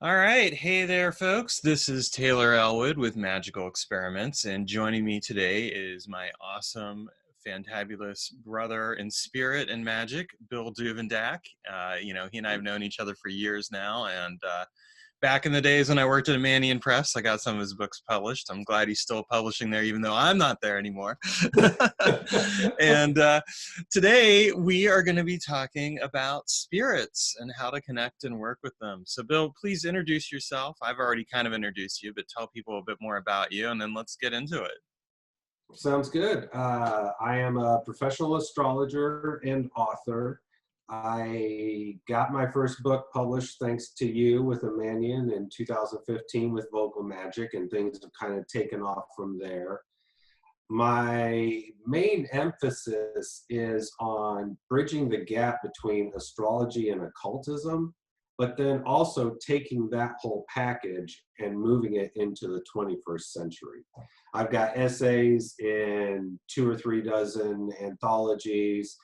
All right. Hey there, folks. This is Taylor Ellwood with Magical Experiments, and joining me today is my awesome, fantabulous brother in spirit and magic, Bill Duvendack. He and I have known each other for years now, and back in the days when I worked at Mannion Press, I got some of his books published. I'm glad he's still publishing there, even though I'm not there anymore. and Today we are going to be talking about spirits and how to connect and work with them. So, Bill, please introduce yourself. I've already kind of introduced you, but tell people a bit more about you, and then let's get into it. Sounds good. I am a professional astrologer and author. I got my first book published thanks to you with a Mannion in 2015 with Vocal Magic, and things have kind of taken off from there. My main emphasis is on bridging the gap between astrology and occultism, but then also taking that whole package and moving it into the 21st century. I've got essays in 2 or 3 dozen anthologies.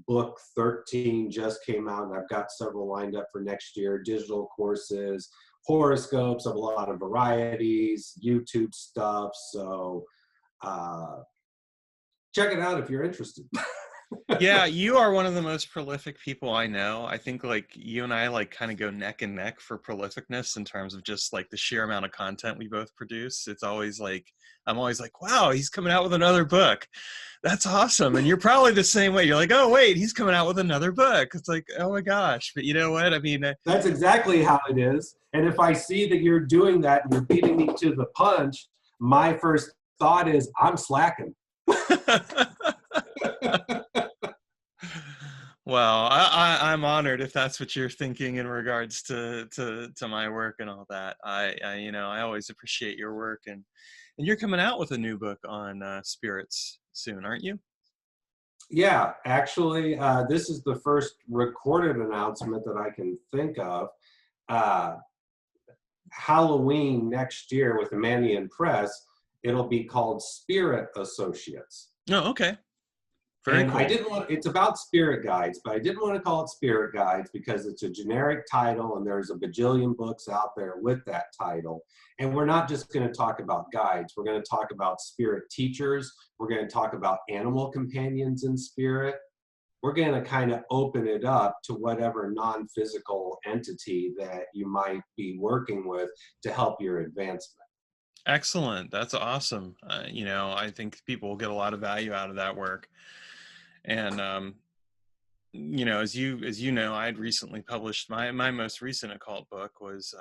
Book 13 just came out, and I've got several lined up for next year. Digital courses, horoscopes of a lot of varieties, YouTube stuff. So check it out if you're interested. Yeah, you are one of the most prolific people I know. I think like you and I like kind of go neck and neck for prolificness in terms of just like the sheer amount of content we both produce. It's always like I'm always like, wow, he's coming out with another book. That's awesome. And you're probably the same way. You're like, oh wait, he's coming out with another book. It's like, oh my gosh. But you know what? I mean, That's exactly how it is. And if I see that you're doing that and you're beating me to the punch, my first thought is I'm slacking. Well, I'm honored if that's what you're thinking in regards to my work and all that. I always appreciate your work, and you're coming out with a new book on spirits soon, aren't you? Yeah, actually, this is the first recorded announcement that I can think of. Uh, Halloween next year with the Mannion Press, it'll be called Spirit Associates. Oh, okay. Very And I cool. didn't want, it's about spirit guides, but I didn't want to call it spirit guides because it's a generic title and there's a bajillion books out there with that title. And we're not just going to talk about guides. We're going to talk about spirit teachers. We're going to talk about animal companions in spirit. We're going to kind of open it up to whatever non-physical entity that you might be working with to help your advancement. Excellent. That's awesome. I think people will get a lot of value out of that work. And as you know, I had recently published my most recent occult book was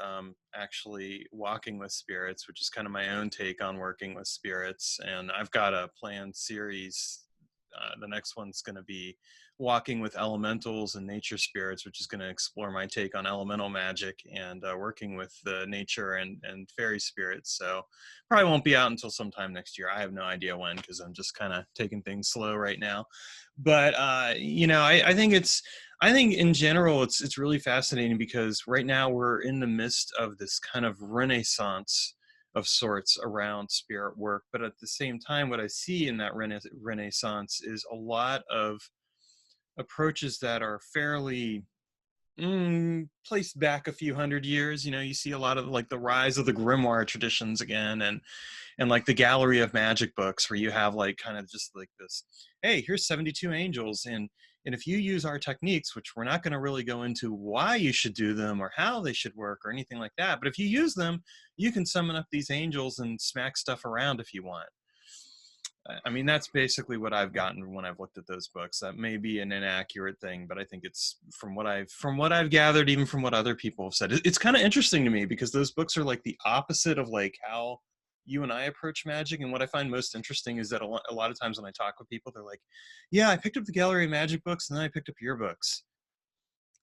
actually Walking with Spirits, which is kind of my own take on working with spirits. And I've got a planned series. The next one's going to be Walking with Elementals and Nature Spirits, which is going to explore my take on elemental magic and working with the nature and fairy spirits. So probably won't be out until sometime next year. I have no idea when because I'm just kind of taking things slow right now. But I think in general it's really fascinating because right now we're in the midst of this kind of renaissance of sorts around spirit work. But at the same time, what I see in that renaissance is a lot of approaches that are fairly placed back a few hundred years. You see a lot of like the rise of the grimoire traditions again, and like the gallery of magic books where you have like kind of just like this, hey, here's 72 angels, and if you use our techniques, which we're not going to really go into why you should do them or how they should work or anything like that, but if you use them, you can summon up these angels and smack stuff around if you want. I mean, that's basically what I've gotten when I've looked at those books. That may be an inaccurate thing, but I think it's from what I've gathered, even from what other people have said. It's kind of interesting to me because those books are like the opposite of like how you and I approach magic. And what I find most interesting is that a lot of times when I talk with people, they're like, yeah, I picked up the Gallery of Magic books and then I picked up your books.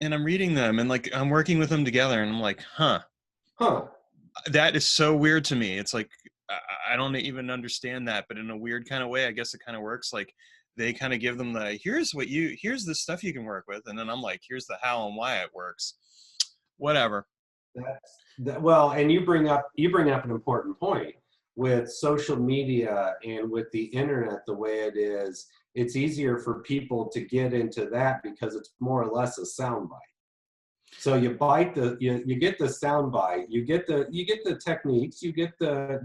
And I'm reading them and like I'm working with them together and I'm like, Huh. that is so weird to me. It's like I don't even understand that, but in a weird kind of way, I guess it kind of works. Like they kind of give them the here's the stuff you can work with, and then I'm like, here's the how and why it works. Whatever. Well, and you bring up an important point with social media and with the internet the way it is. It's easier for people to get into that because it's more or less a soundbite. So you bite you get the sound bite, you get the techniques, you get the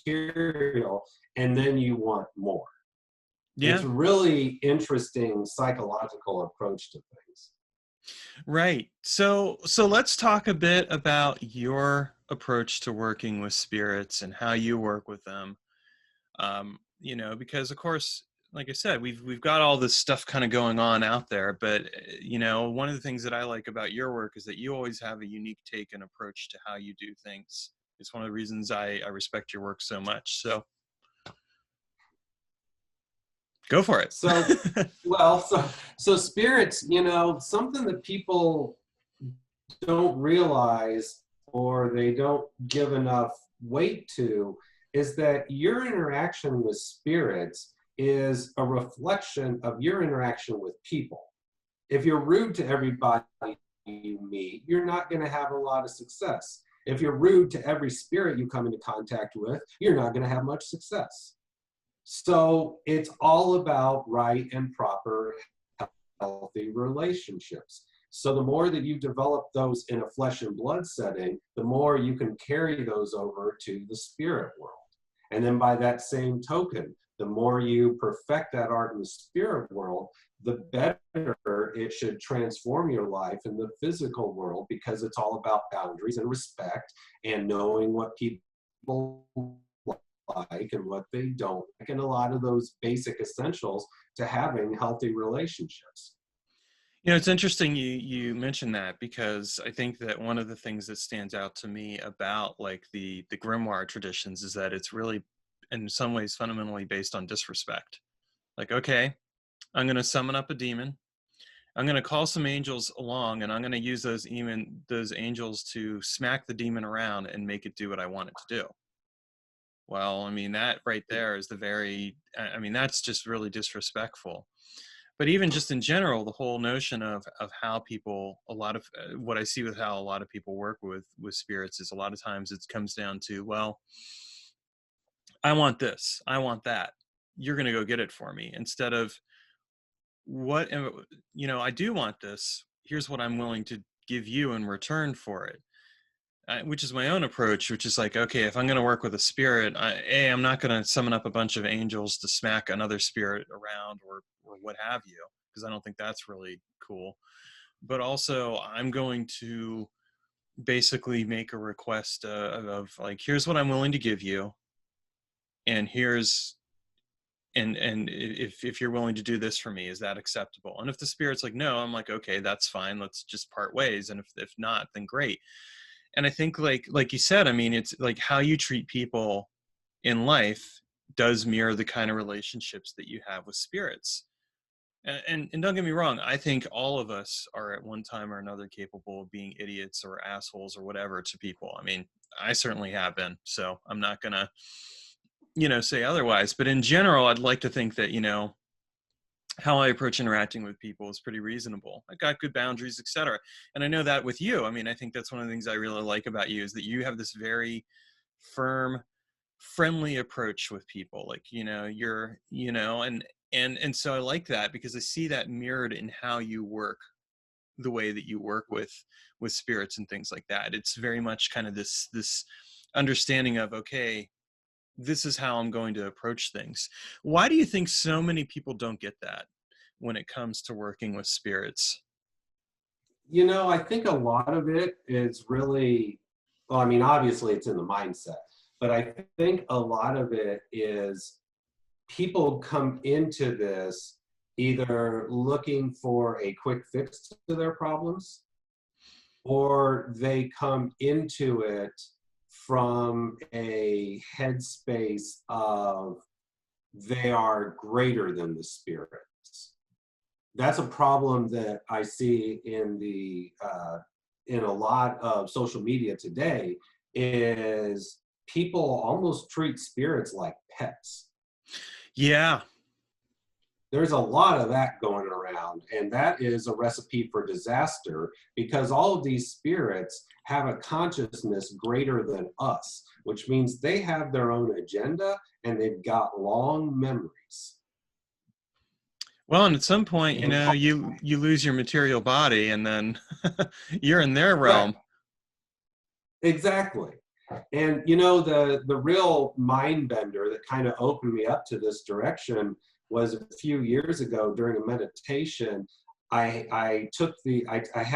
material, and then you want more. It's Yeah. a really interesting psychological approach to things. Right. So let's talk a bit about your approach to working with spirits and how you work with them. Because of course, like I said, we've got all this stuff kind of going on out there, but one of the things that I like about your work is that you always have a unique take and approach to how you do things. It's one of the reasons I respect your work so much. So go for it. So, well, so spirits, something that people don't realize or they don't give enough weight to is that your interaction with spirits is a reflection of your interaction with people. If you're rude to everybody you meet, you're not going to have a lot of success. If you're rude to every spirit you come into contact with, you're not going to have much success. So it's all about right and proper, healthy relationships. So the more that you develop those in a flesh and blood setting, the more you can carry those over to the spirit world. And then by that same token, the more you perfect that art in the spirit world, the better it should transform your life in the physical world, because it's all about boundaries and respect and knowing what people like and what they don't like, and a lot of those basic essentials to having healthy relationships. It's interesting you mentioned that, because I think that one of the things that stands out to me about like the grimoire traditions is that it's really in some ways fundamentally based on disrespect. Like, okay, I'm going to summon up a demon. I'm going to call some angels along, and I'm going to use those angels to smack the demon around and make it do what I want it to do. Well, I mean, that right there is that's just really disrespectful. But even just in general, the whole notion of how people, a lot of what I see with how a lot of people work with spirits is a lot of times it comes down to, well, I want this, I want that. You're going to go get it for me, instead of I do want this. Here's what I'm willing to give you in return for it. Which is my own approach, which is like, okay, if I'm going to work with a spirit, I'm not going to summon up a bunch of angels to smack another spirit around or what have you, because I don't think that's really cool. But also, I'm going to basically make a request of like, here's what I'm willing to give you, and here's and if you're willing to do this for me, is that acceptable? And if the spirit's like, no, I'm like, okay, that's fine. Let's just part ways. And if not, then great. And I think like you said, I mean, it's like how you treat people in life does mirror the kind of relationships that you have with spirits. And don't get me wrong, I think all of us are at one time or another capable of being idiots or assholes or whatever to people. I mean, I certainly have been, so I'm not gonna, say otherwise. But in general, I'd like to think that, how I approach interacting with people is pretty reasonable. I got good boundaries, etc. And I know that with you. I mean, I think that's one of the things I really like about you is that you have this very firm, friendly approach with people. Like, you're, and so I like that because I see that mirrored in how you work, the way that you work with spirits and things like that. It's very much kind of this understanding of, okay, this is how I'm going to approach things. Why do you think so many people don't get that when it comes to working with spirits? I think a lot of it is really, well, I mean, obviously it's in the mindset, but I think a lot of it is people come into this either looking for a quick fix to their problems, or they come into it from a headspace of they are greater than the spirits. That's a problem that I see in a lot of social media today, is people almost treat spirits like pets. Yeah. There's a lot of that going around, and that is a recipe for disaster, because all of these spirits have a consciousness greater than us, which means they have their own agenda and they've got long memories. Well, and at some point, And you lose your material body, and then you're in their right, realm. exactly. And the real mind bender that kind of opened me up to this direction was a few years ago during a meditation. I had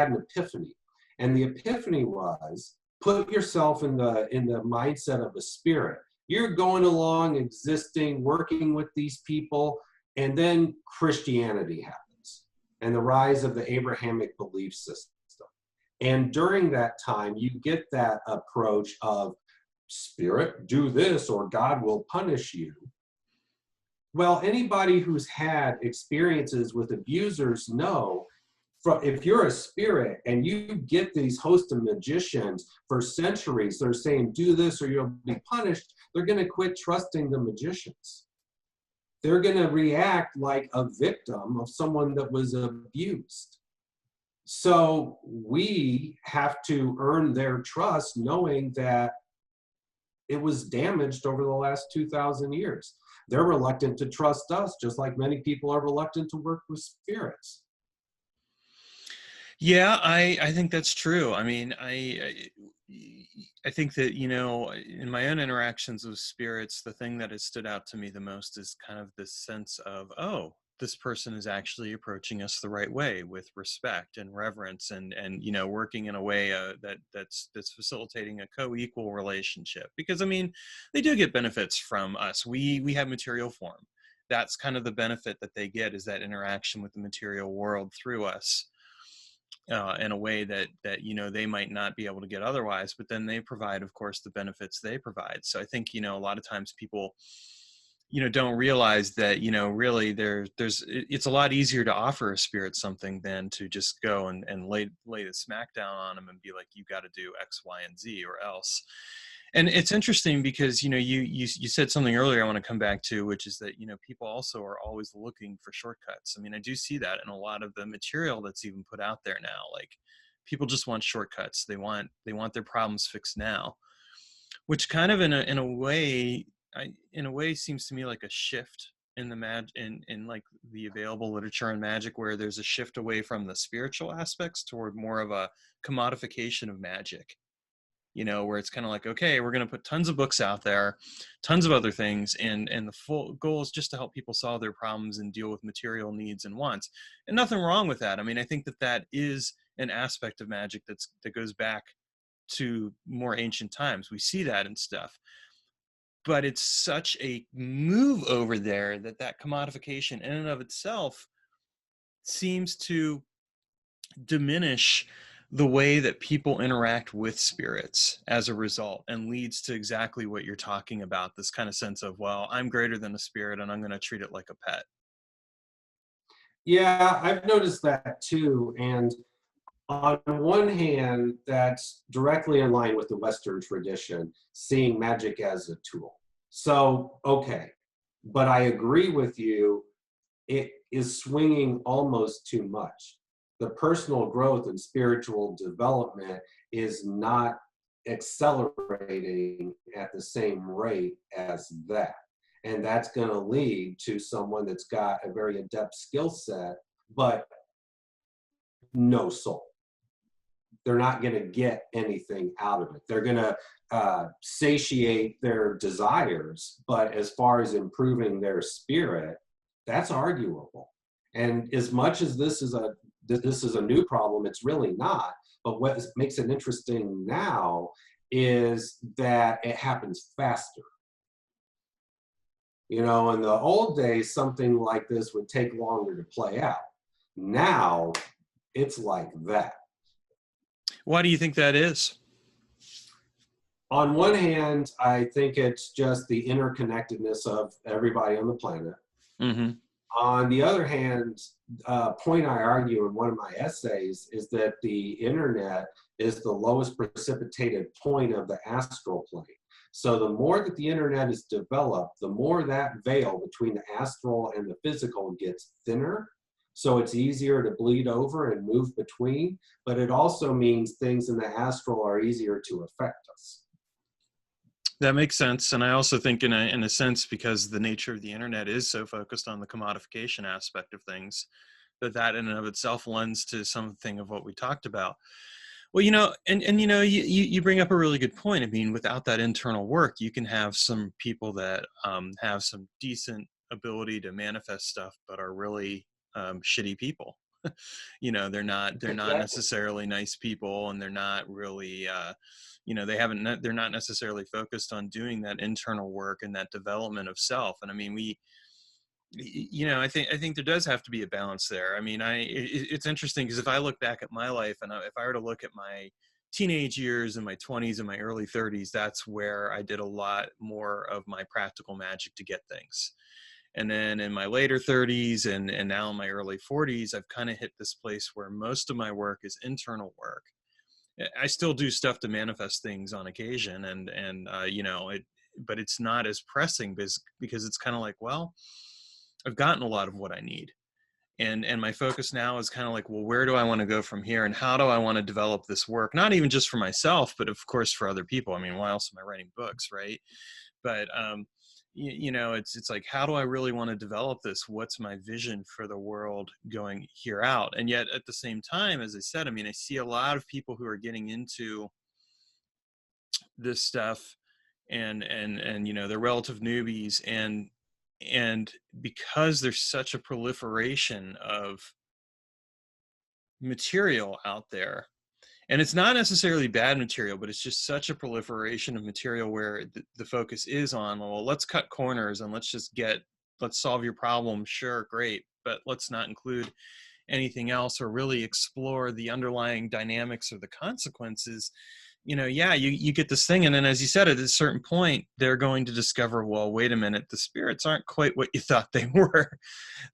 an epiphany, and the epiphany was, put yourself in the mindset of a spirit. You're going along, existing, working with these people, and then Christianity happens, and the rise of the Abrahamic belief system. And during that time, you get that approach of, spirit, do this or God will punish you. Well, anybody who's had experiences with abusers know, if you're a spirit and you get these host of magicians for centuries, they're saying, do this or you'll be punished, they're going to quit trusting the magicians. They're going to react like a victim of someone that was abused. So we have to earn their trust, knowing that it was damaged over the last 2,000 years. They're reluctant to trust us, just like many people are reluctant to work with spirits. Yeah, I think that's true. I mean, I think that, in my own interactions with spirits, the thing that has stood out to me the most is kind of this sense of, oh, this person is actually approaching us the right way, with respect and reverence, and working in a way that's facilitating a co-equal relationship. Because I mean, they do get benefits from us. We have material form. That's kind of the benefit that they get, is that interaction with the material world through us, in a way that they might not be able to get otherwise. But then they provide, of course, the benefits they provide. So I think, a lot of times people don't realize that, really it's a lot easier to offer a spirit something than to just go and lay the smack down on them and be like, you got to do X, Y, and Z or else. And it's interesting because, you said something earlier I want to come back to, which is that, people also are always looking for shortcuts. I mean, I do see that in a lot of the material that's even put out there now. Like, people just want shortcuts. They want their problems fixed now, which kind of in a way, in a way seems to me like a shift in the in like the available literature on magic, where there's a shift away from the spiritual aspects toward more of a commodification of magic. Where it's kind of like, okay, we're going to put tons of books out there, tons of other things, and the full goal is just to help people solve their problems and deal with material needs and wants. And nothing wrong with that. I mean, I think that is an aspect of magic that goes back to more ancient times. We see that and stuff. But it's such a move over there that commodification in and of itself seems to diminish the way that people interact with spirits as a result, and leads to exactly what you're talking about, this kind of sense of, well, I'm greater than a spirit and I'm going to treat it like a pet. Yeah, I've noticed that too. And on one hand, that's directly in line with the Western tradition, seeing magic as a tool. So, okay, but I agree with you, it is swinging almost too much. The personal growth and spiritual development is not accelerating at the same rate as that. And that's going to lead to someone that's got a very adept skill set, but no soul. They're not going to get anything out of it. They're going to satiate their desires, but as far as improving their spirit, that's arguable. And as much as this is a new problem, it's really not. But what makes it interesting now is that it happens faster. In the old days, something like this would take longer to play out. Now, it's like that. Why do you think that is? On one hand, I think it's just the interconnectedness of everybody on the planet. Mm-hmm. On the other hand, a point I argue in one of my essays is that the internet is the lowest precipitated point of the astral plane. So the more that the internet is developed, the more that veil between the astral and the physical gets thinner. So it's easier to bleed over and move between, but it also means things in the astral are easier to affect us. That makes sense. And I also think in a sense, because the nature of the internet is so focused on the commodification aspect of things, that in and of itself lends to something of what we talked about. Well, you bring up a really good point. I mean, without that internal work, you can have some people that have some decent ability to manifest stuff, but are really shitty people. They're not Exactly. necessarily nice people, and they're not really, they're not necessarily focused on doing that internal work and that development of self. And I mean, I think there does have to be a balance there. I mean, it's interesting because if I look back at my life, and if I were to look at my teenage years and my 20s and my early 30s, that's where I did a lot more of my practical magic to get things. And then in my later 30s and now in my early 40s, I've kind of hit this place where most of my work is internal work. I still do stuff to manifest things on occasion, but it's not as pressing because it's kind of like, well, I've gotten a lot of what I need. And my focus now is kind of like, well, where do I want to go from here, and how do I want to develop this work? Not even just for myself, but of course for other people. I mean, why else am I writing books, right? But it's like, how do I really want to develop this? What's my vision for the world going here out? And yet at the same time, as I said, I mean, I see a lot of people who are getting into this stuff, and they're relative newbies, and because there's such a proliferation of material out there, and it's not necessarily bad material, but it's just such a proliferation of material where the focus is on, well, let's cut corners and let's solve your problem. Sure, great, but let's not include anything else or really explore the underlying dynamics or the consequences. You get this thing, and then, as you said, at a certain point they're going to discover, well, wait a minute, the spirits aren't quite what you thought they were.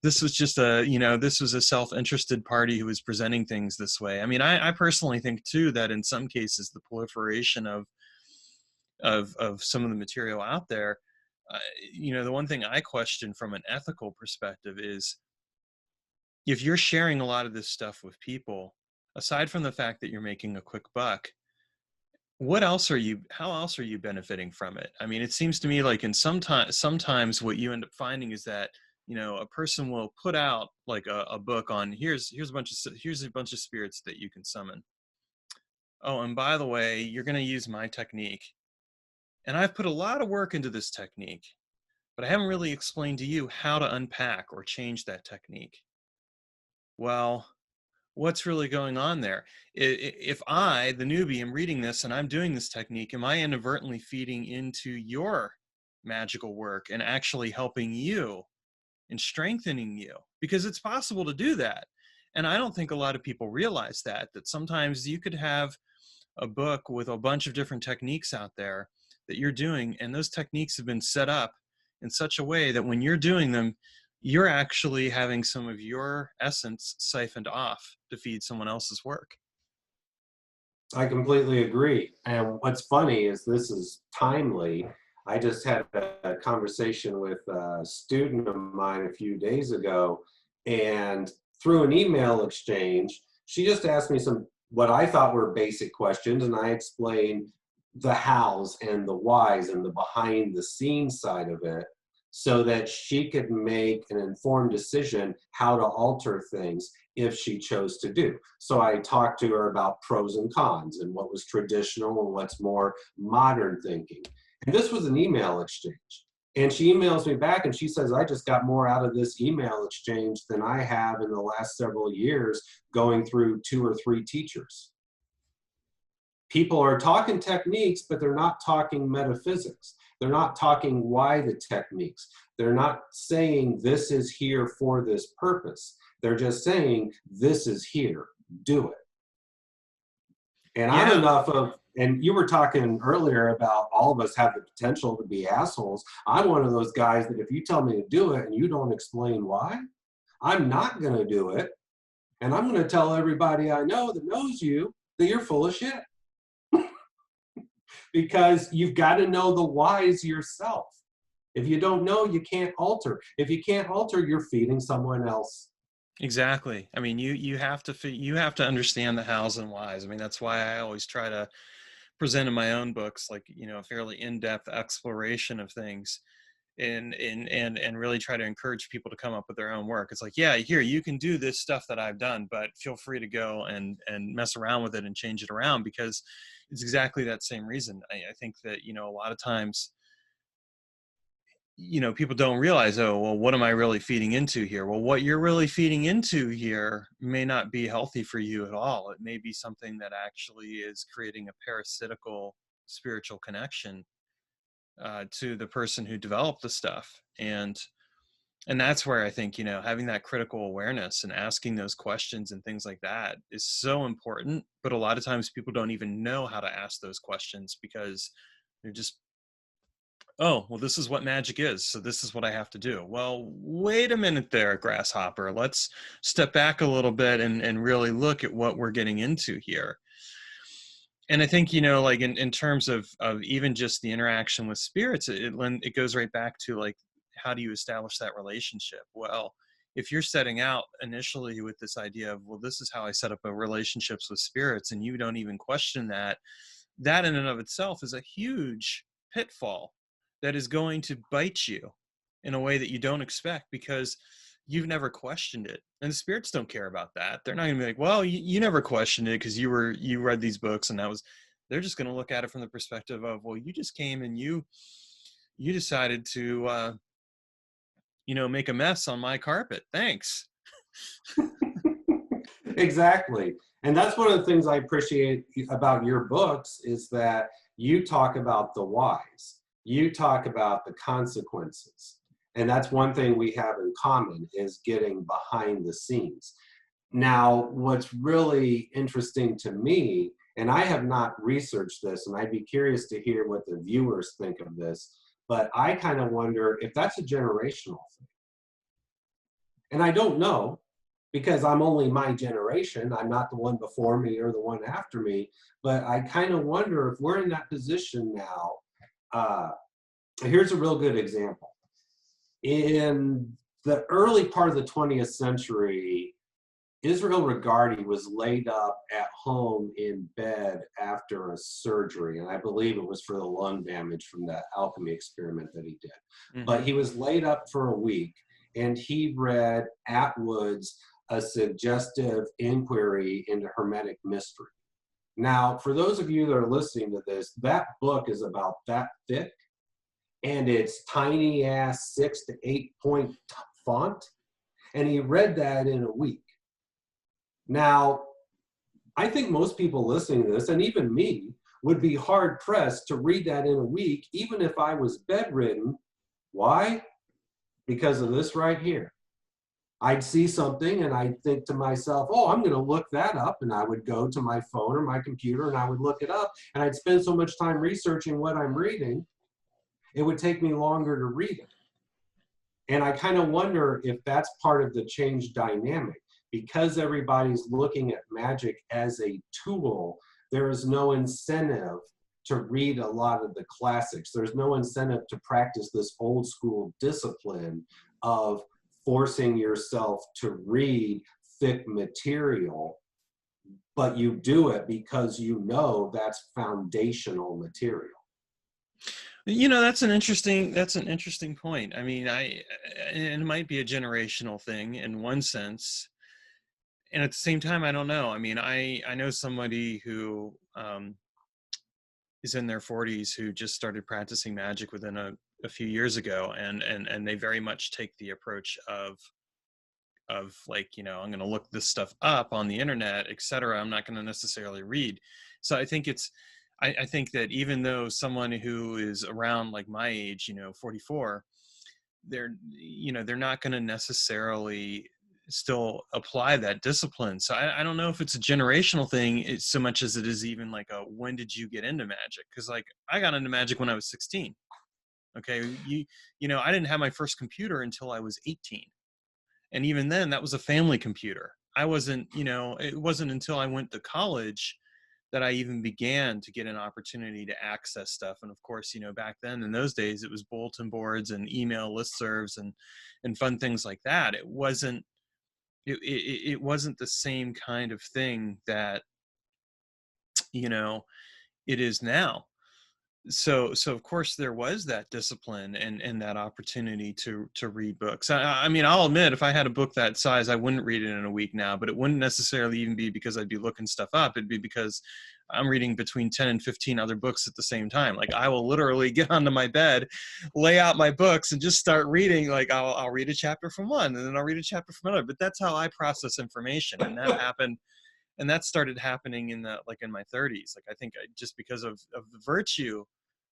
This was just this was a self-interested party who was presenting things this way. I mean, I personally think too that in some cases the proliferation of some of the material out there, the one thing I question from an ethical perspective is, if you're sharing a lot of this stuff with people, aside from the fact that you're making a quick buck, how else are you benefiting from it? I mean, it seems to me like sometimes what you end up finding is that, a person will put out like a book on, here's a bunch of spirits that you can summon. Oh, and by the way, you're going to use my technique. And I've put a lot of work into this technique, but I haven't really explained to you how to unpack or change that technique. Well, what's really going on there? If I, the newbie, am reading this and I'm doing this technique, am I inadvertently feeding into your magical work and actually helping you and strengthening you? Because it's possible to do that. And I don't think a lot of people realize that sometimes you could have a book with a bunch of different techniques out there that you're doing, and those techniques have been set up in such a way that when you're doing them, you're actually having some of your essence siphoned off to feed someone else's work. I completely agree. And what's funny is this is timely. I just had a conversation with a student of mine a few days ago, and through an email exchange, she just asked me some what I thought were basic questions, and I explained the hows and the whys and the behind the scenes side of it so that she could make an informed decision how to alter things if she chose to do. So I talked to her about pros and cons and what was traditional and what's more modern thinking. And this was an email exchange. And she emails me back and she says, I just got more out of this email exchange than I have in the last several years going through 2 or 3 teachers. People are talking techniques, but they're not talking metaphysics. They're not talking why the techniques. They're not saying this is here for this purpose. They're just saying this is here, do it. And I'm Yeah, enough of, and you were talking earlier about all of us have the potential to be assholes. I'm one of those guys that if you tell me to do it and you don't explain why, I'm not going to do it. And I'm going to tell everybody I know that knows you that you're full of shit. Because you've got to know the whys yourself. If you don't know, you can't alter. If you can't alter, you're feeding someone else. exactly. I mean, you have to understand the hows and whys. I mean, that's why I always try to present in my own books, like, a fairly in-depth exploration of things, and really try to encourage people to come up with their own work. It's like, yeah, here, you can do this stuff that I've done, but feel free to go and mess around with it and change it around, because it's exactly that same reason. I think that, a lot of times, people don't realize, oh, well, what am I really feeding into here? Well, what you're really feeding into here may not be healthy for you at all. It may be something that actually is creating a parasitical spiritual connection to the person who developed the stuff. And that's where I think, having that critical awareness and asking those questions and things like that is so important. But a lot of times people don't even know how to ask those questions, because they're just, oh, well, this is what magic is, so this is what I have to do. Well, wait a minute there, grasshopper. Let's step back a little bit and really look at what we're getting into here. And I think, like in terms of even just the interaction with spirits, it goes right back to, like, how do you establish that relationship? Well, if you're setting out initially with this idea of, well, this is how I set up a relationships with spirits, and you don't even question that, that in and of itself is a huge pitfall that is going to bite you in a way that you don't expect, because you've never questioned it. And the spirits don't care about that. They're not going to be like, well, you never questioned it because you read these books and that was. They're just going to look at it from the perspective of, well, you just came and you decided to make a mess on my carpet. Thanks. Exactly. And that's one of the things I appreciate about your books, is that you talk about the whys. You talk about the consequences. And that's one thing we have in common, is getting behind the scenes. Now, what's really interesting to me, and I have not researched this, and I'd be curious to hear what the viewers think of this, but I kind of wonder if that's a generational thing. And I don't know, because I'm only my generation. I'm not the one before me or the one after me, but I kind of wonder if we're in that position now. Here's a real good example. In the early part of the 20th century, Israel Regardie was laid up at home in bed after a surgery, and I believe it was for the lung damage from that alchemy experiment that he did. Mm-hmm. But he was laid up for a week, and he read Atwood's A Suggestive Inquiry into Hermetic Mystery. Now, for those of you that are listening to this, that book is about that thick, and it's tiny ass 6 to 8 point font, and he read that in a week. Now, I think most people listening to this, and even me, would be hard pressed to read that in a week, even if I was bedridden. Why? Because of this right here. I'd see something and I'd think to myself, oh, I'm going to look that up. And I would go to my phone or my computer and I would look it up. And I'd spend so much time researching what I'm reading, it would take me longer to read it. And I kind of wonder if that's part of the change dynamic. Because everybody's looking at magic as a tool, there is no incentive to read a lot of the classics. There's no incentive to practice this old school discipline of forcing yourself to read thick material, but you do it because you know that's foundational material. That's an interesting point. I mean, and it might be a generational thing in one sense. And at the same time, I don't know. I mean, I know somebody who is in their 40s who just started practicing magic within a few years ago, and they very much take the approach of like, I'm going to look this stuff up on the internet, etc. I'm not going to necessarily read. So I think I think that even though someone who is around like my age, 44, they're not going to necessarily still apply that discipline. So I don't know if it's a generational thing so much as it is even like when did you get into magic? Because like I got into magic when I was 16. Okay, I didn't have my first computer until I was 18, and even then that was a family computer. I wasn't, it wasn't until I went to college that I even began to get an opportunity to access stuff. And of course, back then in those days, it was bulletin boards and email listservs and fun things like that. It wasn't the same kind of thing that, it is now. So of course there was that discipline and that opportunity to read books. I mean, I'll admit, if I had a book that size, I wouldn't read it in a week now, but it wouldn't necessarily even be because I'd be looking stuff up. It'd be because I'm reading between 10 and 15 other books at the same time. Like, I will literally get onto my bed, lay out my books, and just start reading. Like, I'll read a chapter from one, and then I'll read a chapter from another. But that's how I process information. And that happened, and that started happening in in my 30s. Like, I think just because of the virtue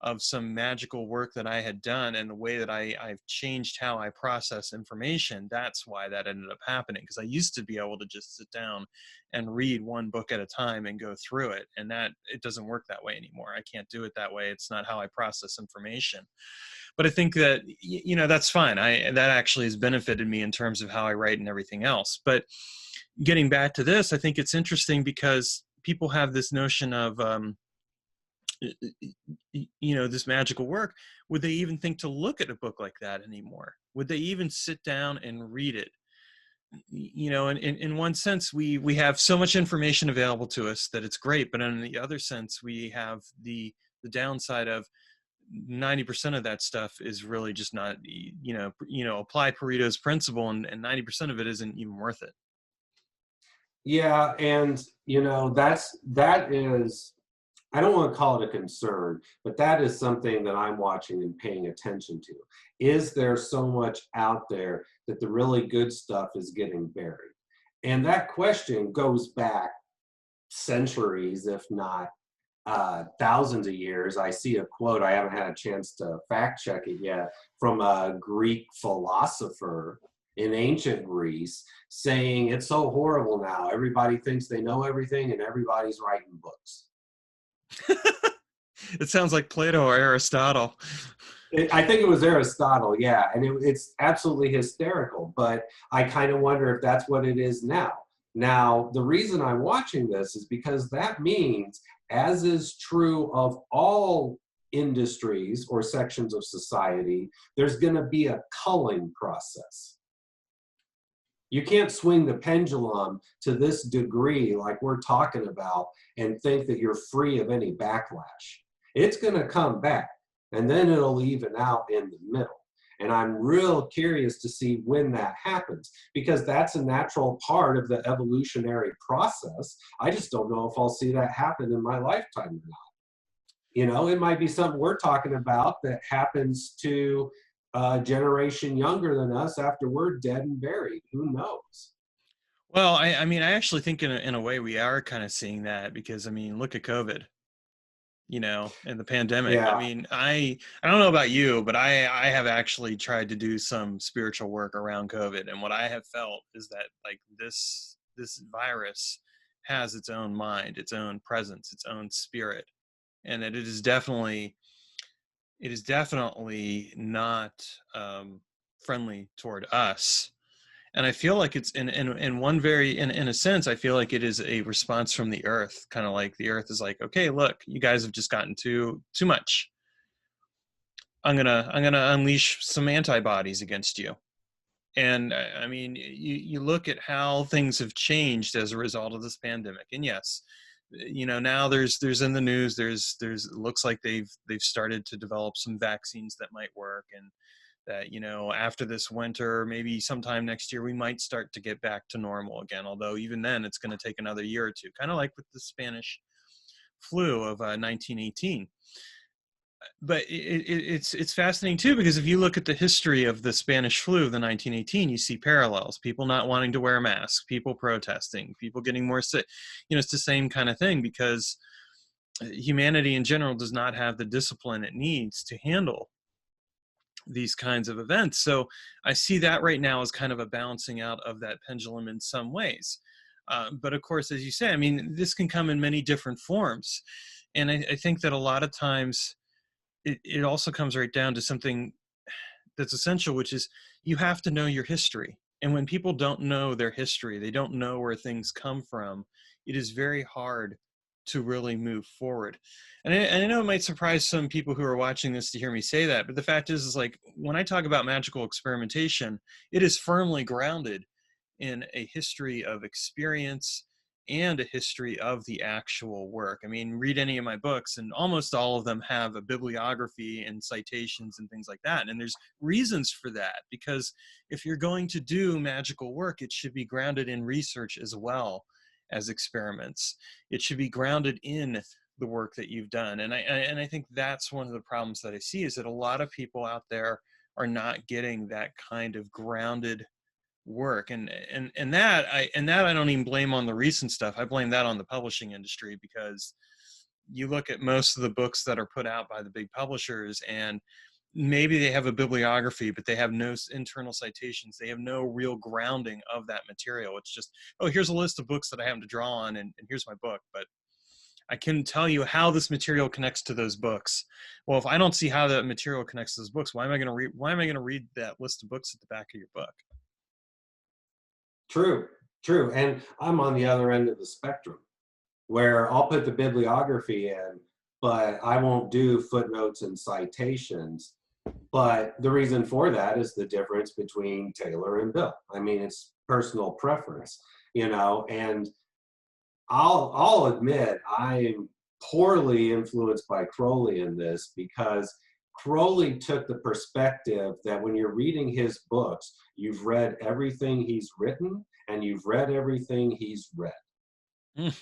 of some magical work that I had done and the way that I've changed how I process information, that's why that ended up happening. Because I used to be able to just sit down and read one book at a time and go through it, and that it doesn't work that way anymore. I can't do it that way. It's not how I process information. But I think that, that's fine. That actually has benefited me in terms of how I write and everything else. But getting back to this, I think it's interesting because people have this notion of this magical work. Would they even think to look at a book like that anymore? Would they even sit down and read it? And in one sense, we have so much information available to us that it's great, but in the other sense, we have the downside of 90% of that stuff is really just not, apply Pareto's principle, and 90% of it isn't even worth it. Yeah, and that is, I don't want to call it a concern, but that is something that I'm watching and paying attention to. Is there so much out there that the really good stuff is getting buried? And that question goes back centuries, if not thousands of years. I see a quote, I haven't had a chance to fact check it yet, from a Greek philosopher in ancient Greece, saying it's so horrible now. Everybody thinks they know everything and everybody's writing books. It sounds like Plato or Aristotle. I think it was Aristotle, yeah, and it's absolutely hysterical, but I kind of wonder if that's what it is now. Now, the reason I'm watching this is because that means, as is true of all industries or sections of society, there's going to be a culling process. You can't swing the pendulum to this degree like we're talking about and think that you're free of any backlash. It's going to come back, and then it'll even out in the middle. And I'm real curious to see when that happens, because that's a natural part of the evolutionary process. I just don't know if I'll see that happen in my lifetime or not. It might be something we're talking about that happens to a generation younger than us after we're dead and buried. Who knows? Well, I mean, I actually think in a way we are kind of seeing that, because, I mean, look at COVID, and the pandemic. I Yeah. mean, I don't know about you, but I have actually tried to do some spiritual work around COVID. And what I have felt is that, like, this virus has its own mind, its own presence, its own spirit. And that it is definitely not friendly toward us. And I feel like it's in a sense, I feel like it is a response from the earth, kind of like the earth is like, okay, look, you guys have just gotten too much. I'm gonna unleash some antibodies against you. And I mean, you look at how things have changed as a result of this pandemic. And yes, now there's in the news, there's it looks like they've started to develop some vaccines that might work, and that, after this winter, maybe sometime next year, we might start to get back to normal again. Although even then, it's going to take another year or two, kind of like with the Spanish flu of 1918. But it's fascinating too, because if you look at the history of the Spanish flu of the 1918, you see parallels: people not wanting to wear masks, people protesting, people getting more sick. It's the same kind of thing, because humanity in general does not have the discipline it needs to handle these kinds of events. So I see that right now as kind of a balancing out of that pendulum in some ways. But of course, as you say, I mean, this can come in many different forms. And I think that a lot of times it also comes right down to something that's essential, which is you have to know your history. And when people don't know their history, they don't know where things come from, it is very hard to really move forward. And I know it might surprise some people who are watching this to hear me say that, but the fact is like, when I talk about magical experimentation, it is firmly grounded in a history of experience and a history of the actual work. I mean, read any of my books, and almost all of them have a bibliography and citations and things like that. And there's reasons for that, because if you're going to do magical work, it should be grounded in research as well as experiments. It should be grounded in the work that you've done. And I think that's one of the problems that I see, is that a lot of people out there are not getting that kind of grounded work. And that I don't even blame on the recent stuff. I blame that on the publishing industry, because you look at most of the books that are put out by the big publishers, and maybe they have a bibliography, but they have no internal citations. They have no real grounding of that material. It's just, oh, here's a list of books that I happen to draw on, and here's my book, but I can tell you how this material connects to those books. Well, if I don't see how that material connects to those books, why am I going to read that list of books at the back of your book? True, true. And I'm on the other end of the spectrum, where I'll put the bibliography in, but I won't do footnotes and citations. But the reason for that is the difference between Taylor and Bill. I mean, it's personal preference, and I'll admit I'm poorly influenced by Crowley in this, because Crowley took the perspective that when you're reading his books, you've read everything he's written and you've read everything he's read. Mm.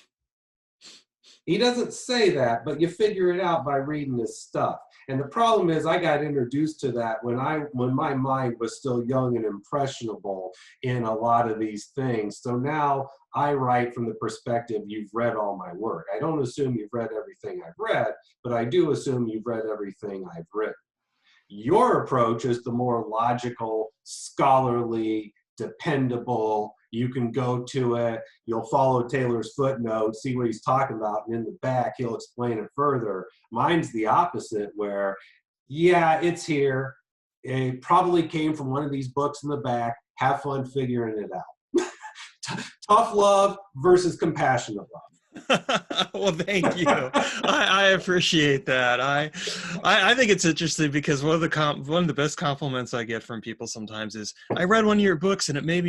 He doesn't say that, but you figure it out by reading his stuff. And the problem is, I got introduced to that when my mind was still young and impressionable in a lot of these things. So now I write from the perspective, you've read all my work. I don't assume you've read everything I've read, but I do assume you've read everything I've written. Your approach is the more logical, scholarly, dependable. You can go to it, you'll follow Taylor's footnote, see what he's talking about, and in the back he'll explain it further. Mine's the opposite, where yeah, it's here, it probably came from one of these books in the back, have fun figuring it out. Tough love versus compassionate love. Well, thank you. I appreciate that. I think it's interesting, because one of the best compliments I get from people sometimes is, I read one of your books and it made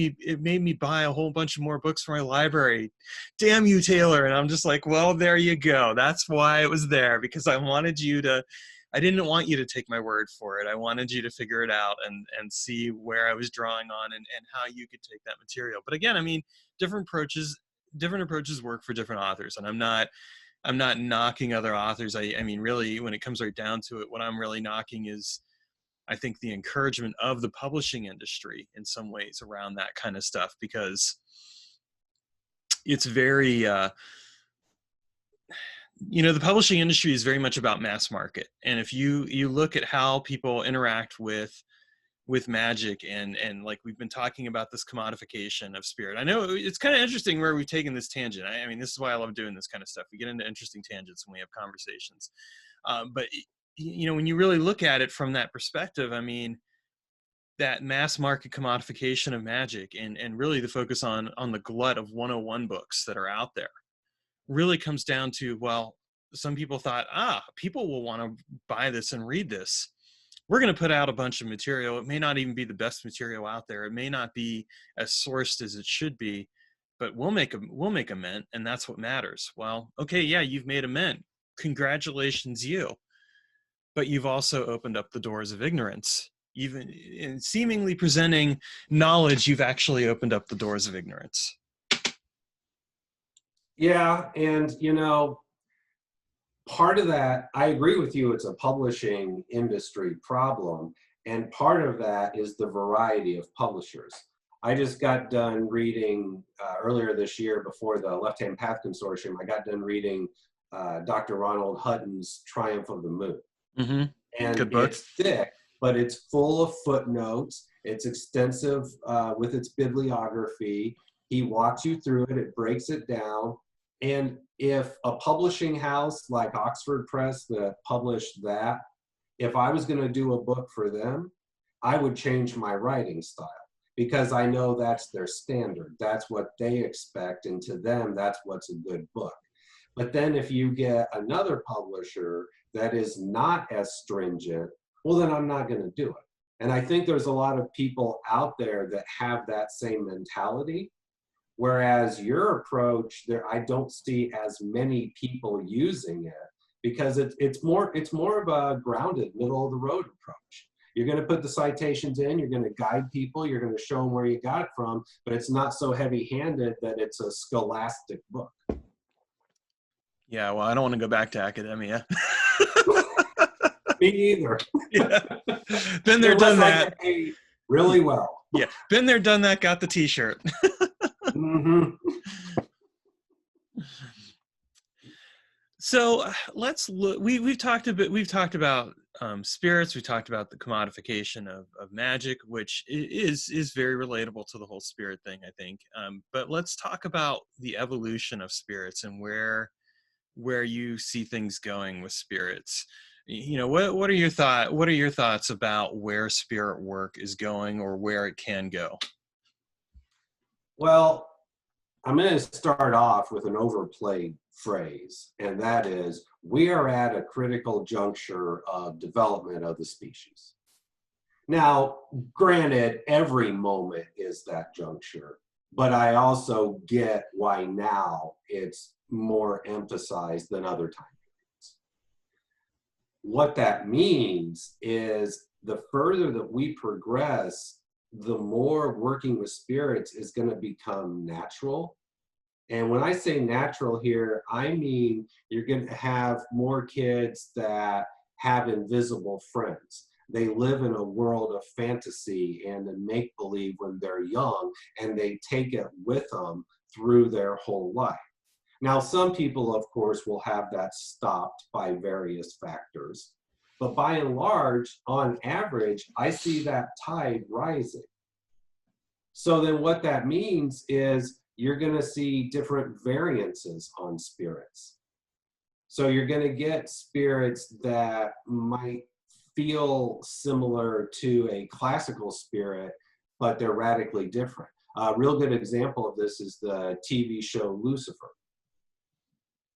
me buy a whole bunch of more books for my library. Damn you, Taylor. And I'm just like, well, there you go. That's why it was there, because I didn't want you to take my word for it. I wanted you to figure it out and see where I was drawing on, and how you could take that material. But again, I mean, different approaches work for different authors, and I'm not knocking other authors. I mean, really, when it comes right down to it, what I'm really knocking is, I think, the encouragement of the publishing industry in some ways around that kind of stuff, because it's very the publishing industry is very much about mass market. And if you look at how people interact with magic, and like we've been talking about this commodification of spirit. I know it's kind of interesting where we've taken this tangent. I mean, this is why I love doing this kind of stuff. We get into interesting tangents when we have conversations. But when you really look at it from that perspective, I mean, that mass market commodification of magic, and really the focus on the glut of 101 books that are out there, really comes down to, well, some people thought, people will want to buy this and read this. We're going to put out a bunch of material. It may not even be the best material out there. It may not be as sourced as it should be, but we'll make a mint, and that's what matters. Well, okay, yeah, you've made a mint. Congratulations, you. But you've also opened up the doors of ignorance. Even in seemingly presenting knowledge, you've actually opened up the doors of ignorance. Yeah, and part of that, I agree with you, it's a publishing industry problem. And part of that is the variety of publishers. I just got done reading earlier this year, before the Left Hand Path Consortium, I got done reading Dr. Ronald Hutton's Triumph of the Moon. Mm-hmm. And Good book. It's thick, but it's full of footnotes. It's extensive with its bibliography. He walks you through it, it breaks it down. And if a publishing house like Oxford Press that published that, if I was going to do a book for them, I would change my writing style, because I know that's their standard. That's what they expect, and to them, that's what's a good book. But then if you get another publisher that is not as stringent, well, then I'm not going to do it. And I think there's a lot of people out there that have that same mentality. Whereas your approach, there, I don't see as many people using it because it's more of a grounded, middle of the road approach. You're going to put the citations in, you're going to guide people, you're going to show them where you got it from, but it's not so heavy-handed that it's a scholastic book. Yeah, well, I don't want to go back to academia. Me either. Yeah. Been there, Unless done I that. get paid really well. Yeah, been there, done that, got the t-shirt. Mm-hmm. So let's look. We've talked a bit. We've talked about spirits. We talked about the commodification of magic, which is very relatable to the whole spirit thing, I think. But let's talk about the evolution of spirits and where you see things going with spirits. You know, what are your thoughts about where spirit work is going or where it can go? Well, I'm going to start off with an overplayed phrase, and that is, we are at a critical juncture of development of the species. Now, granted, every moment is that juncture, but I also get why now it's more emphasized than other time periods. What that means is the further that we progress, the more working with spirits is going to become natural. And when I say natural here, I mean you're going to have more kids that have invisible friends. They live in a world of fantasy and make believe when they're young, and they take it with them through their whole life. Now, some people, of course, will have that stopped by various factors. But by and large, on average, I see that tide rising. So then what that means is you're going to see different variances on spirits. So you're going to get spirits that might feel similar to a classical spirit, but they're radically different. A real good example of this is the TV show Lucifer.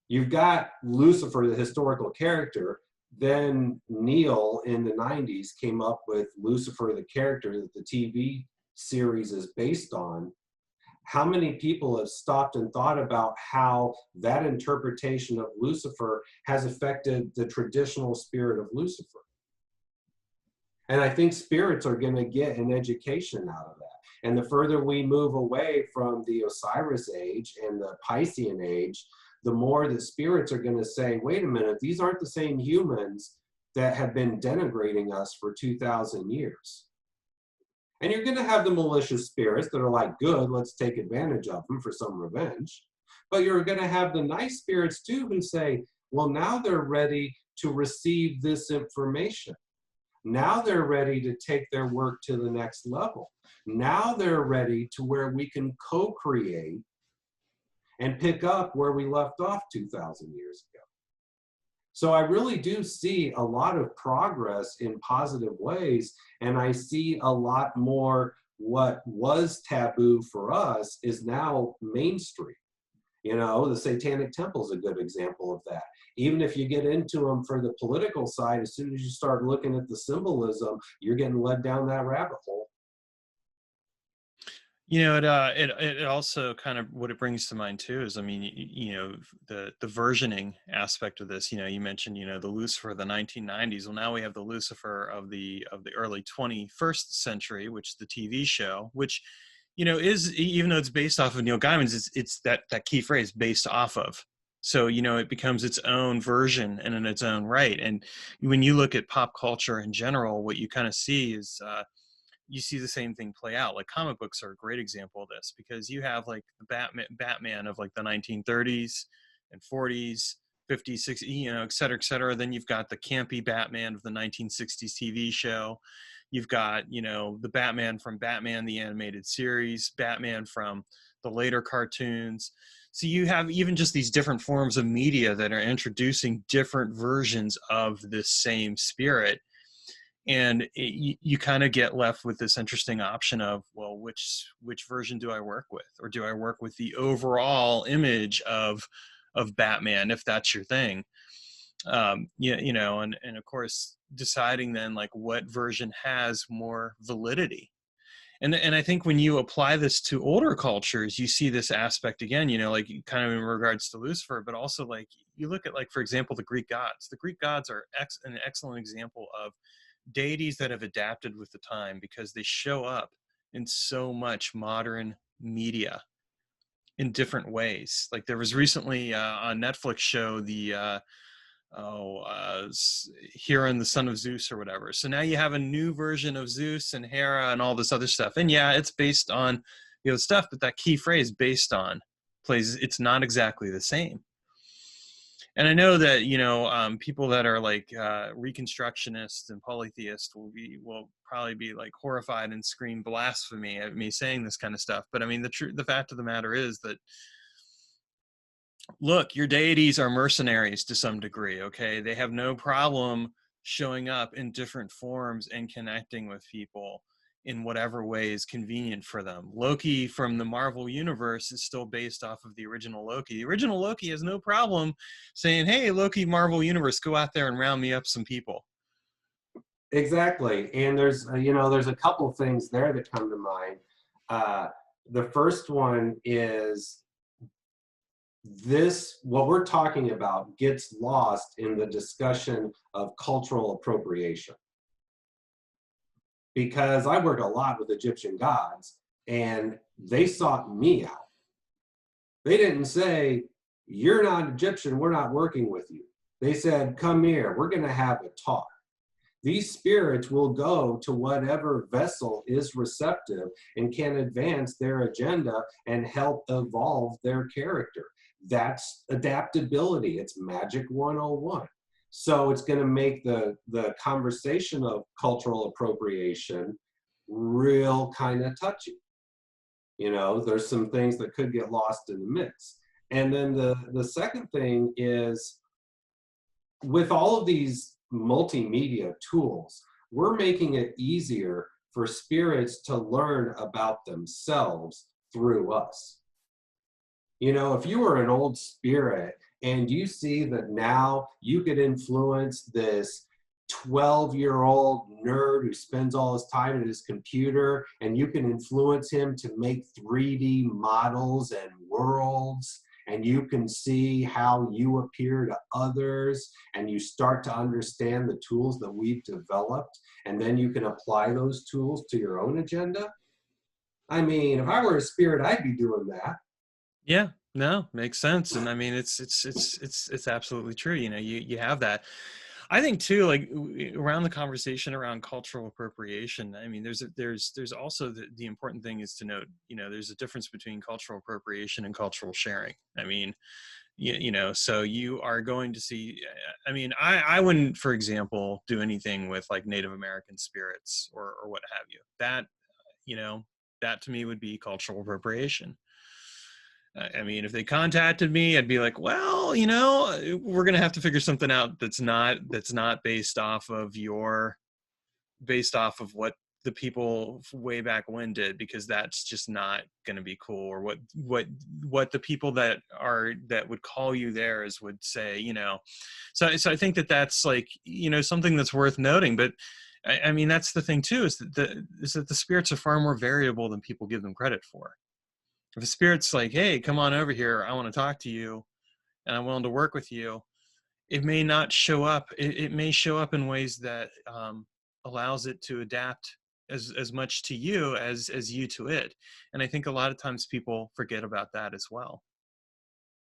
You've got Lucifer, the historical character. Then Neil in the 90s came up with Lucifer, the character that the TV series is based on. How many people have stopped and thought about how that interpretation of Lucifer has affected the traditional spirit of Lucifer? And I think spirits are going to get an education out of that. And the further we move away from the Osiris age and the Piscean age, the more the spirits are going to say, wait a minute, these aren't the same humans that have been denigrating us for 2,000 years. And you're going to have the malicious spirits that are like, good, let's take advantage of them for some revenge. But you're going to have the nice spirits too who say, well, now they're ready to receive this information. Now they're ready to take their work to the next level. Now they're ready to where we can co-create and pick up where we left off 2,000 years ago. So I really do see a lot of progress in positive ways, and I see a lot more what was taboo for us is now mainstream. You know, the Satanic Temple is a good example of that. Even if you get into them for the political side, as soon as you start looking at the symbolism, you're getting led down that rabbit hole. You know, it also kind of what it brings to mind too is, I mean, you know, the versioning aspect of this. You know, you mentioned, you know, the Lucifer of the 1990s. Well, now we have the Lucifer of the early 21st century, which is the TV show, which, you know, is, even though it's based off of Neil Gaiman's, it's that key phrase, based off of. So, you know, it becomes its own version and in its own right. And when you look at pop culture in general, what you kind of see is, you see the same thing play out. Like comic books are a great example of this, because you have like the Batman of like the 1930s and 40s, 50s, 60s, you know, et cetera, et cetera. Then you've got the campy Batman of the 1960s TV show. You've got, you know, the Batman from Batman, the animated series, Batman from the later cartoons. So you have even just these different forms of media that are introducing different versions of this same spirit. And you kind of get left with this interesting option of, well, which version do I work with? Or do I work with the overall image of Batman, if that's your thing? You know, and of course, deciding then like what version has more validity. And I think when you apply this to older cultures, you see this aspect again, you know, like kind of in regards to Lucifer, but also like you look at, like, for example, the Greek gods. The Greek gods are an excellent example of deities that have adapted with the time, because they show up in so much modern media in different ways. Like there was recently on Netflix show, the Hera and the Son of Zeus or whatever. So now you have a new version of Zeus and Hera and all this other stuff. And yeah, it's based on, you know, stuff, but that key phrase "based on" plays. It's not exactly the same. And I know that, you know, people that are like reconstructionists and polytheists will probably be like horrified and scream blasphemy at me saying this kind of stuff. But I mean, the fact of the matter is that, look, your deities are mercenaries to some degree, okay? They have no problem showing up in different forms and connecting with people in whatever way is convenient for them. Loki from the Marvel universe is still based off of the original Loki. The original Loki has no problem saying, hey, Loki, Marvel universe, go out there and round me up some people. Exactly. And there's, you know, there's a couple things there that come to mind. Uh, the first one is this, what we're talking about gets lost in the discussion of cultural appropriation. Because I work a lot with Egyptian gods and they sought me out. They didn't say, you're not Egyptian, we're not working with you. They said, come here, we're going to have a talk. These spirits will go to whatever vessel is receptive and can advance their agenda and help evolve their character. That's adaptability. It's Magic 101. So it's going to make the conversation of cultural appropriation real kind of touchy. You know, there's some things that could get lost in the mix. And then the second thing is, with all of these multimedia tools, we're making it easier for spirits to learn about themselves through us. You know, if you were an old spirit and you see that now you could influence this 12-year-old nerd who spends all his time at his computer, and you can influence him to make 3D models and worlds, and you can see how you appear to others, and you start to understand the tools that we've developed, and then you can apply those tools to your own agenda. I mean, if I were a spirit, I'd be doing that. Yeah, no, makes sense. And I mean, it's absolutely true. You know, you have that. I think too, like around the conversation around cultural appropriation, I mean, there's also the important thing is to note, you know, there's a difference between cultural appropriation and cultural sharing. I mean, you know, so you are going to see, I mean, I wouldn't, for example, do anything with like Native American spirits or what have you. That, you know, that to me would be cultural appropriation. I mean, if they contacted me, I'd be like, well, you know, we're going to have to figure something out that's not based off of what the people way back when did, because that's just not going to be cool. Or what the people that would call you theirs would say, you know. So I think that's like, you know, something that's worth noting. But I mean, that's the thing too, is that the spirits are far more variable than people give them credit for. If a spirit's like, hey, come on over here, I want to talk to you and I'm willing to work with you, it may not show up. It may show up in ways that allows it to adapt as much to you as you to it. And I think a lot of times people forget about that as well.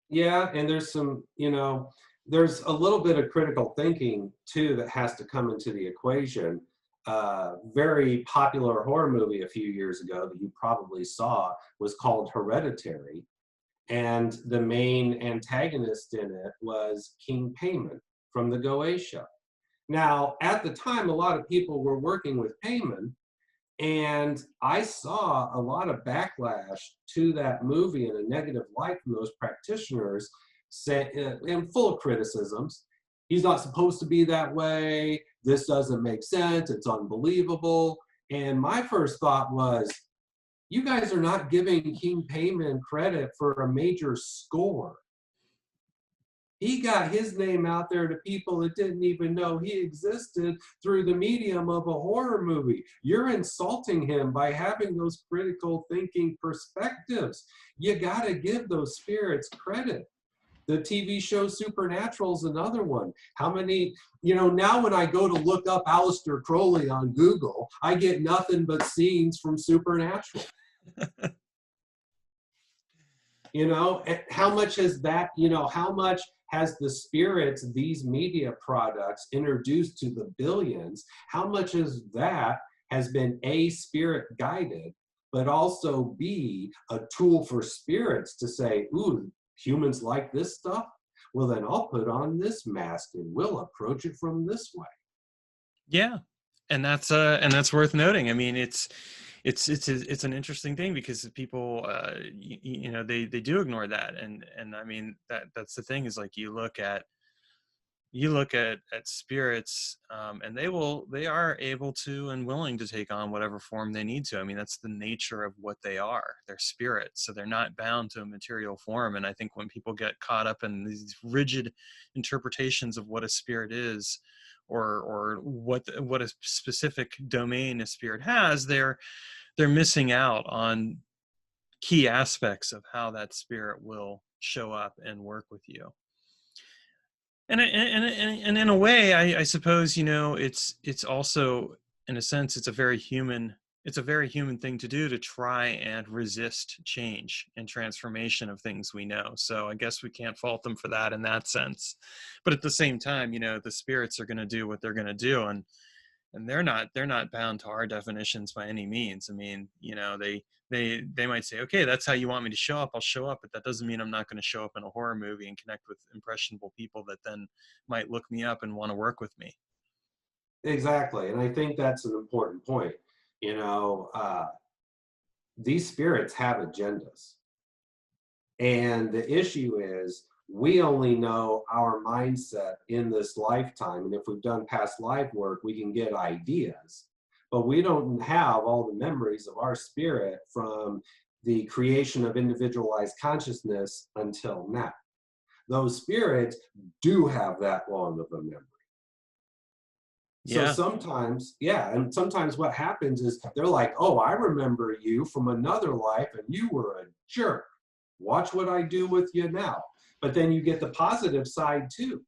Yeah, and there's some, you know, there's a little bit of critical thinking too that has to come into the equation. Very popular horror movie a few years ago that you probably saw was called Hereditary, and the main antagonist in it was King Payman from the Goetia. Now, at the time, a lot of people were working with Payman, and I saw a lot of backlash to that movie in a negative light from those practitioners, and full of criticisms. He's not supposed to be that way. This doesn't make sense. It's unbelievable. And my first thought was, you guys are not giving King Payman credit for a major score. He got his name out there to people that didn't even know he existed through the medium of a horror movie. You're insulting him by having those critical thinking perspectives. You got to give those spirits credit. The TV show Supernatural is another one. How many, now when I go to look up Aleister Crowley on Google, I get nothing but scenes from Supernatural. How much has that, how much has the spirits, these media products introduced to the billions, how much is that has been A, spirit guided, but also B, a tool for spirits to say, ooh, humans like this stuff? Well, then I'll put on this mask and we'll approach it from this way. Yeah. And that's worth noting. I mean, it's an interesting thing because people, they do ignore that. And I mean, that's the thing is like, you look at spirits, and they are able to and willing to take on whatever form they need to. I mean, that's the nature of what they are. They're spirits, so they're not bound to a material form. And I think when people get caught up in these rigid interpretations of what a spirit is, or what a specific domain a spirit has, they're missing out on key aspects of how that spirit will show up and work with you. And in a way, I suppose, it's also, in a sense, it's a very human thing to do, to try and resist change and transformation of things we know. So I guess we can't fault them for that in that sense. But at the same time, the spirits are going to do what they're going to do, and they're not bound to our definitions by any means. I mean, they might say, okay, that's how you want me to show up, I'll show up, but that doesn't mean I'm not going to show up in a horror movie and connect with impressionable people that then might look me up and want to work with me. Exactly. And I think that's an important point. These spirits have agendas. And the issue is, we only know our mindset in this lifetime. And if we've done past life work, we can get ideas. But we don't have all the memories of our spirit from the creation of individualized consciousness until now. Those spirits do have that long of a memory. So Yeah. sometimes, and sometimes what happens is they're like, oh, I remember you from another life and you were a jerk. Watch what I do with you now. But then you get the positive side too,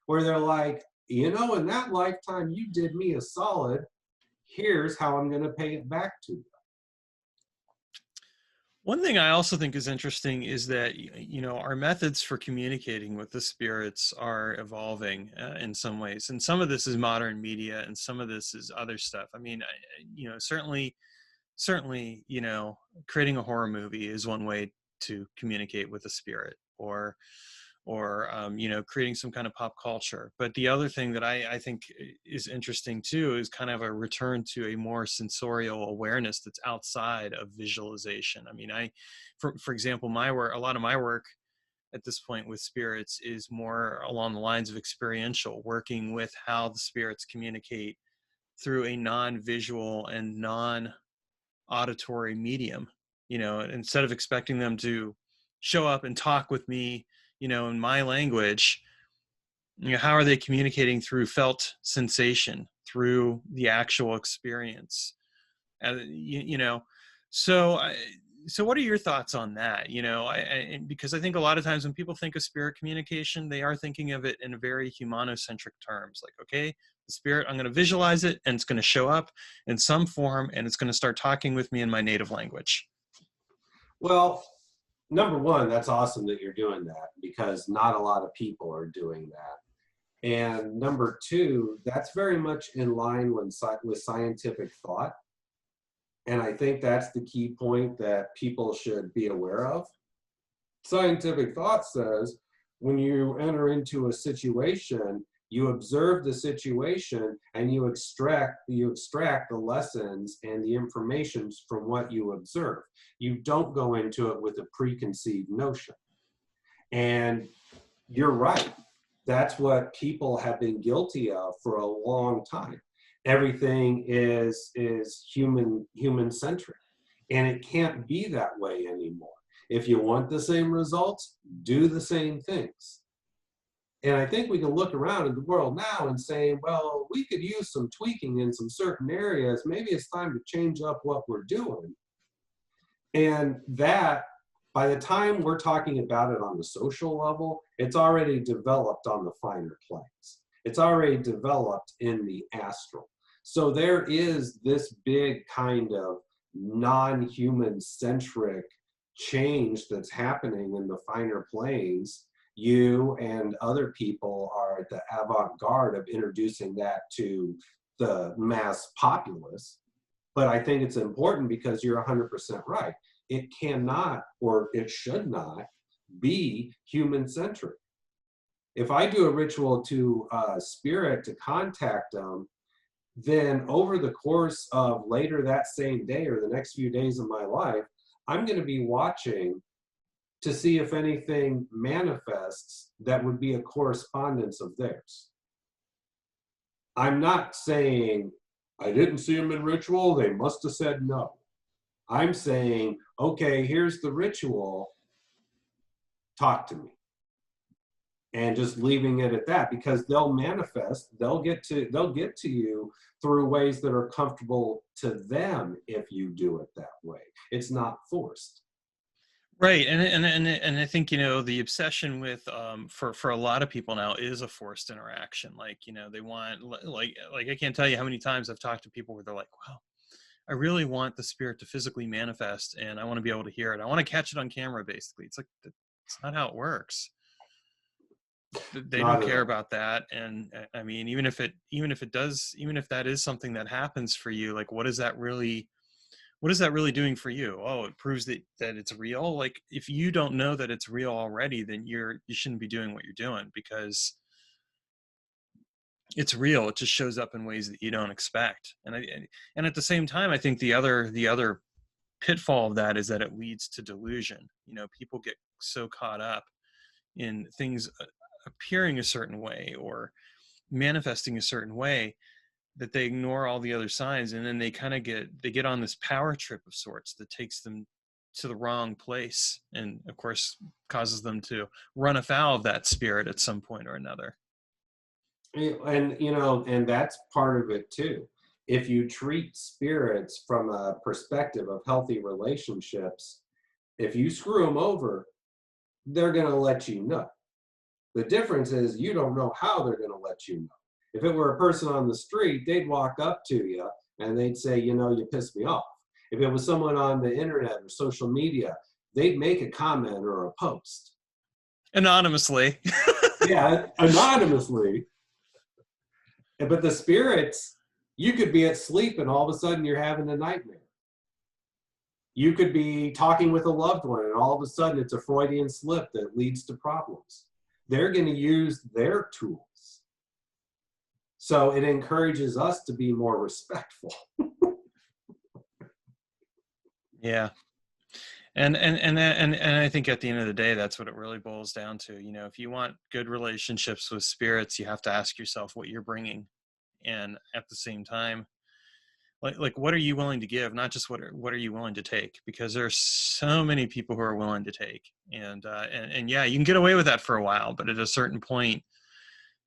where they're like, in that lifetime you did me a solid. Here's how I'm going to pay it back to you. One thing I also think is interesting is that, our methods for communicating with the spirits are evolving in some ways. And some of this is modern media and some of this is other stuff. I mean, certainly, creating a horror movie is one way to communicate with a spirit, or creating some kind of pop culture. But the other thing that I think is interesting too is kind of a return to a more sensorial awareness that's outside of visualization. I mean, for example, a lot of my work at this point with spirits is more along the lines of experiential, working with how the spirits communicate through a non-visual and non-auditory medium. Instead of expecting them to show up and talk with me, in my language, how are they communicating through felt sensation, through the actual experience? So what are your thoughts on that? Because I think a lot of times when people think of spirit communication, they are thinking of it in a very humanocentric terms. Like, okay, the spirit, I'm going to visualize it and it's going to show up in some form and it's going to start talking with me in my native language. Well, number one, that's awesome that you're doing that, because not a lot of people are doing that. And number two, that's very much in line with scientific thought. And I think that's the key point that people should be aware of. Scientific thought says when you enter into a situation, you observe the situation and you extract the lessons and the information from what you observe. You don't go into it with a preconceived notion. And you're right. That's what people have been guilty of for a long time. Everything is human centric, and it can't be that way anymore. If you want the same results, do the same things. And I think we can look around at the world now and say, well, we could use some tweaking in some certain areas. Maybe it's time to change up what we're doing. And that, by the time we're talking about it on the social level, it's already developed on the finer planes. It's already developed in the astral. So there is this big kind of non-human centric change that's happening in the finer planes. You and other people are at the avant-garde of introducing that to the mass populace. But I think it's important because you're 100% right. It cannot, or it should not, be human-centric. If I do a ritual to spirit to contact them, then over the course of later that same day or the next few days of my life, I'm going to be watching to see if anything manifests that would be a correspondence of theirs. I'm not saying, I didn't see them in ritual, they must have said no. I'm saying, okay, here's the ritual, talk to me. And just leaving it at that, because they'll manifest, they'll get to you through ways that are comfortable to them if you do it that way. It's not forced. Right, and I think, you know, the obsession with for a lot of people now is a forced interaction. Like, you know, they want, like I can't tell you how many times I've talked to people where they're like, wow, I really want the spirit to physically manifest, and I want to be able to hear it. I want to catch it on camera. Basically, it's like, it's not how it works. They Not don't at care all. about that. And I mean, even if that is something that happens for you, like, what is that really doing for you? Oh, it proves that it's real. Like, if you don't know that it's real already, then you shouldn't be doing what you're doing, because it's real. It just shows up in ways that you don't expect. And at the same time, I think the other pitfall of that is that it leads to delusion. You know, people get so caught up in things appearing a certain way or manifesting a certain way that they ignore all the other signs, and then they kind of get on this power trip of sorts that takes them to the wrong place, and of course causes them to run afoul of that spirit at some point or another. And you know, and that's part of it too. If you treat spirits from a perspective of healthy relationships, if you screw them over, they're going to let you know. The difference is you don't know how they're going to let you know. If it were a person on the street, they'd walk up to you and they'd say, you know, you pissed me off. If it was someone on the internet or social media, they'd make a comment or a post. Anonymously. Yeah, anonymously. But the spirits, you could be asleep and all of a sudden you're having a nightmare. You could be talking with a loved one and all of a sudden it's a Freudian slip that leads to problems. They're going to use their tools. So it encourages us to be more respectful. Yeah. And I think at the end of the day, that's what it really boils down to. You know, if you want good relationships with spirits, you have to ask yourself what you're bringing, and at the same time, like what are you willing to give, not just what are you willing to take, because there are so many people who are willing to take, and yeah, you can get away with that for a while, but at a certain point,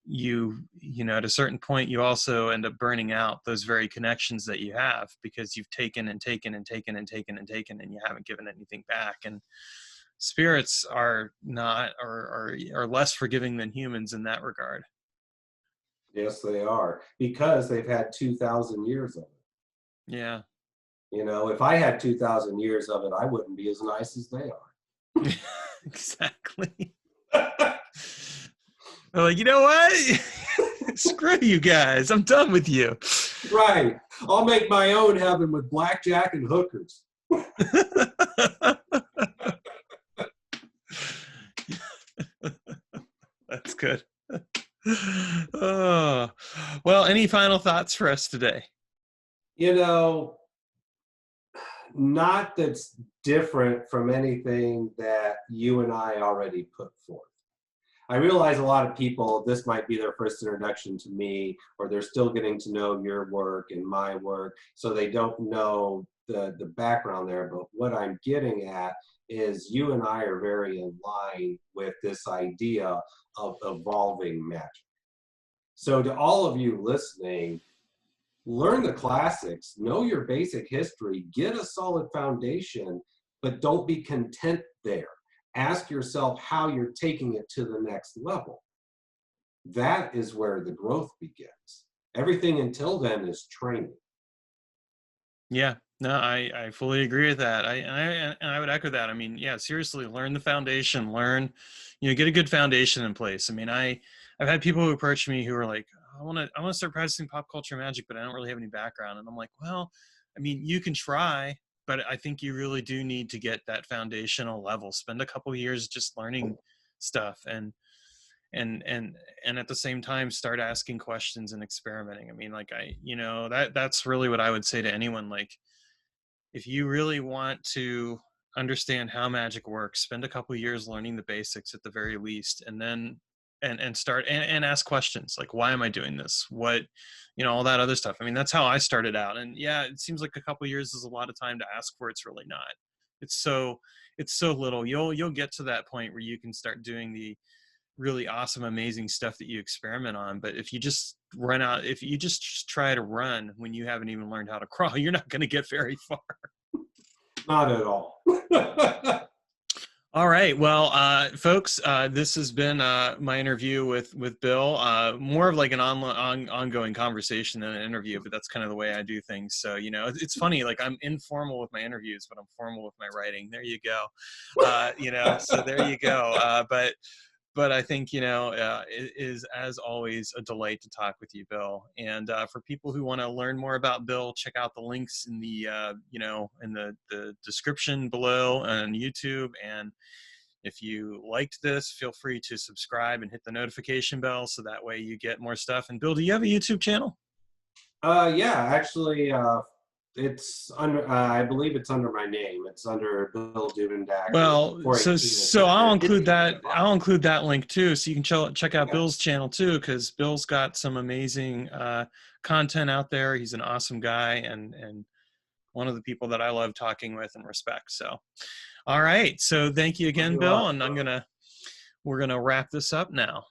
you know, at a certain point, you also end up burning out those very connections that you have, because you've taken and taken and taken and taken and taken, and you haven't given anything back. And spirits are not are less forgiving than humans in that regard. Yes, they are, because they've had 2,000 years of it. Yeah. You know, if I had 2,000 years of it, I wouldn't be as nice as they are. Exactly. They're like, you know what? Screw you guys. I'm done with you. Right. I'll make my own heaven with blackjack and hookers. That's good. Oh, well, any final thoughts for us today? You know, not that's different from anything that you and I already put forth. I realize a lot of people, this might be their first introduction to me, or they're still getting to know your work and my work, so they don't know the background there. But what I'm getting at is you and I are very in line with this idea of evolving magic. So to all of you listening, learn the classics, know your basic history, get a solid foundation, but don't be content there. Ask yourself how you're taking it to the next level. That is where the growth begins. Everything until then is training. Yeah, no, I fully agree with that. I would echo that. I mean, yeah, seriously, learn the foundation, learn, get a good foundation in place. I mean, I've had people who approach me who are like, I want to start practicing pop culture magic, but I don't really have any background. And I'm like, well, I mean, you can try, but I think you really do need to get that foundational level. Spend a couple years just learning stuff, and and at the same time start asking questions and experimenting. I mean, like, that's really what I would say to anyone. Like, if you really want to understand how magic works, spend a couple years learning the basics at the very least, and then and start and ask questions like, why am I doing this? What, all that other stuff. I mean, that's how I started out. And yeah, it seems like a couple years is a lot of time to ask for. It's really not. It's so little. You'll get to that point where you can start doing the really awesome, amazing stuff that you experiment on. But if you just try to run when you haven't even learned how to crawl, you're not going to get very far. Not at all. All right. Well, folks, this has been my interview with Bill. More of like an ongoing conversation than an interview, but that's kind of the way I do things. So, it's funny. Like, I'm informal with my interviews, but I'm formal with my writing. There you go. So there you go. But I think, it is, as always, a delight to talk with you, Bill. And for people who want to learn more about Bill, check out the links in the, in the description below on YouTube. And if you liked this, feel free to subscribe and hit the notification bell so that way you get more stuff. And Bill, do you have a YouTube channel? Yeah, actually, it's under, I believe it's under my name. It's under Bill Duvendack. Well, so I'll include that. I'll include that link too, so you can check out Bill's channel too, because Bill's got some amazing content out there. He's an awesome guy and one of the people that I love talking with and respect. So, all right. So thank you again, Bill. And we're gonna wrap this up now.